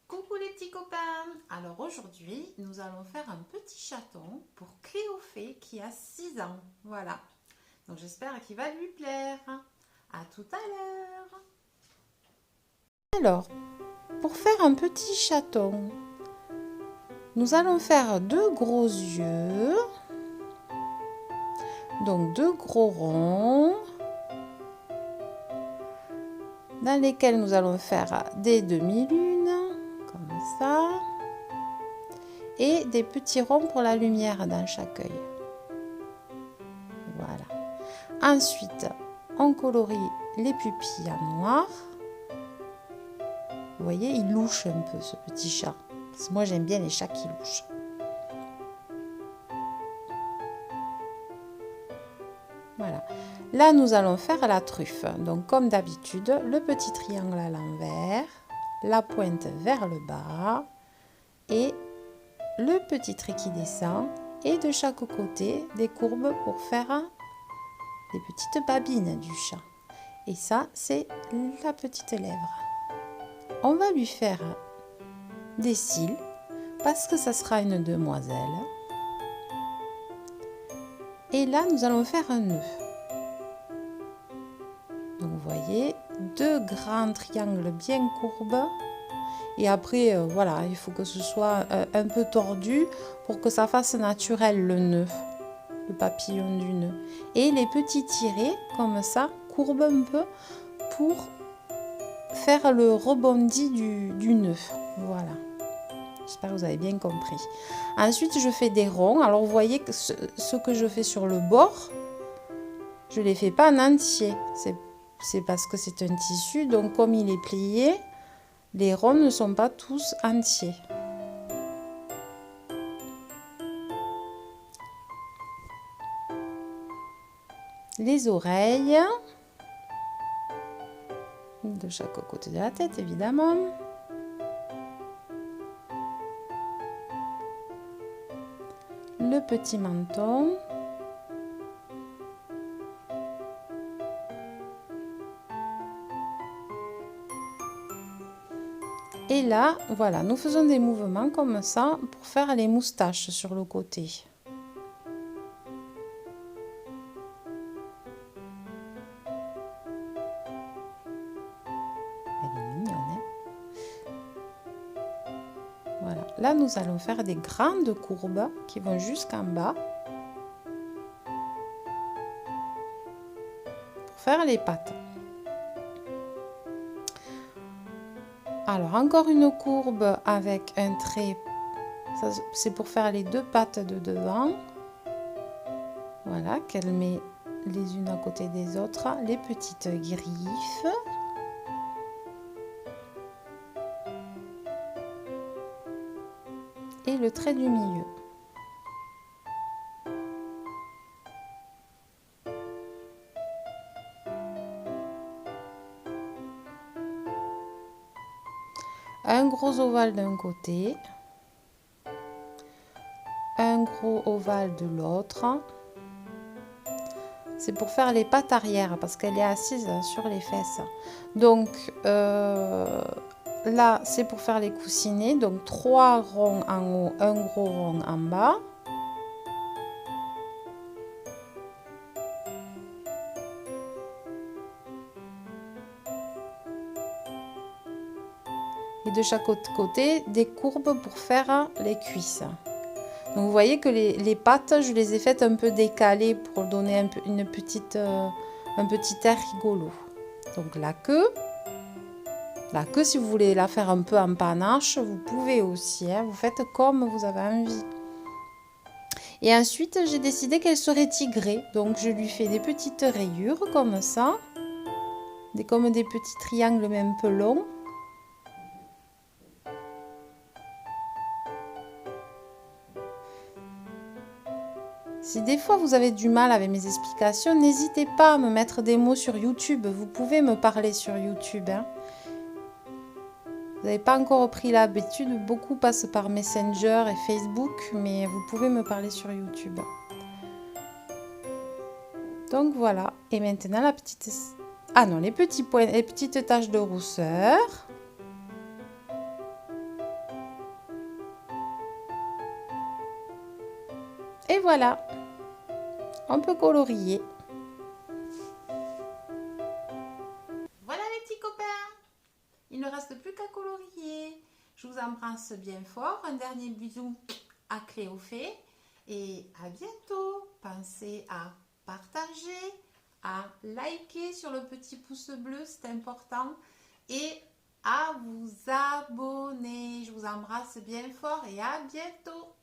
Coucou les petits copains! Alors aujourd'hui, nous allons faire un petit chaton pour Cléophée qui a 6 ans. Voilà. Donc j'espère qu'il va lui plaire. À tout à l'heure! Alors, pour faire un petit chaton, nous allons faire 2 gros yeux, donc 2 gros ronds, dans lesquels nous allons faire des demi-lunes, comme ça, et des petits ronds pour la lumière dans chaque œil. Voilà. Ensuite, on colorie les pupilles en noir. Vous voyez, il louche un peu ce petit chat. Parce que moi, j'aime bien les chats qui louchent. Voilà. Là, nous allons faire la truffe. Donc, comme d'habitude, le petit triangle à l'envers, la pointe vers le bas et le petit trait qui descend. Et de chaque côté, des courbes pour faire des petites babines du chat. Et ça, c'est la petite lèvre. On va lui faire des cils parce que ça sera une demoiselle. Et là, nous allons faire un nœud. Donc, vous voyez, 2 grands triangles bien courbes. Et après, voilà, il faut que ce soit un peu tordu pour que ça fasse naturel le nœud, le papillon du nœud. Et les petits tirets, comme ça, courbent un peu pour faire le rebondi du nœud. Voilà. J'espère que vous avez bien compris. Ensuite, je fais des ronds. Alors, vous voyez que ce que je fais sur le bord, je ne les fais pas en entier. C'est parce que c'est un tissu. Donc, comme il est plié, les ronds ne sont pas tous entiers. Les oreilles. De chaque côté de la tête, évidemment. Le petit menton. Et là, voilà, nous faisons des mouvements comme ça pour faire les moustaches sur le côté. Elle est mignonne, hein? Voilà, là nous allons faire des grandes courbes qui vont jusqu'en bas. Pour faire les pattes. Alors encore une courbe avec un trait, c'est pour faire les 2 pattes de devant. Voilà, qu'elle met les unes à côté des autres, les petites griffes. Et le trait du milieu. Un gros ovale d'un côté, un gros ovale de l'autre. C'est pour faire les pattes arrière parce qu'elle est assise sur les fesses. Donc là, c'est pour faire les coussinets. Donc 3 ronds en haut, un gros rond en bas. Et de chaque côté, des courbes pour faire les cuisses. Donc vous voyez que les pattes, je les ai faites un peu décalées pour donner un petit air rigolo. Donc la queue, si vous voulez la faire un peu en panache, vous pouvez aussi, hein, vous faites comme vous avez envie. Et ensuite, j'ai décidé qu'elle serait tigrée. Donc je lui fais des petites rayures comme ça, comme des petits triangles mais un peu longs. Si des fois vous avez du mal avec mes explications, n'hésitez pas à me mettre des mots sur YouTube. Vous pouvez me parler sur YouTube, hein. Vous n'avez pas encore pris l'habitude, beaucoup passent par Messenger et Facebook, mais vous pouvez me parler sur YouTube. Donc voilà, et maintenant la petite... Ah non, les petits points, les petites taches de rousseur. Et voilà, on peut colorier. Voilà les petits copains, il ne reste plus qu'à colorier. Je vous embrasse bien fort, un dernier bisou à Cléophée et à bientôt. Pensez à partager, à liker sur le petit pouce bleu, c'est important, et à vous abonner. Je vous embrasse bien fort et à bientôt.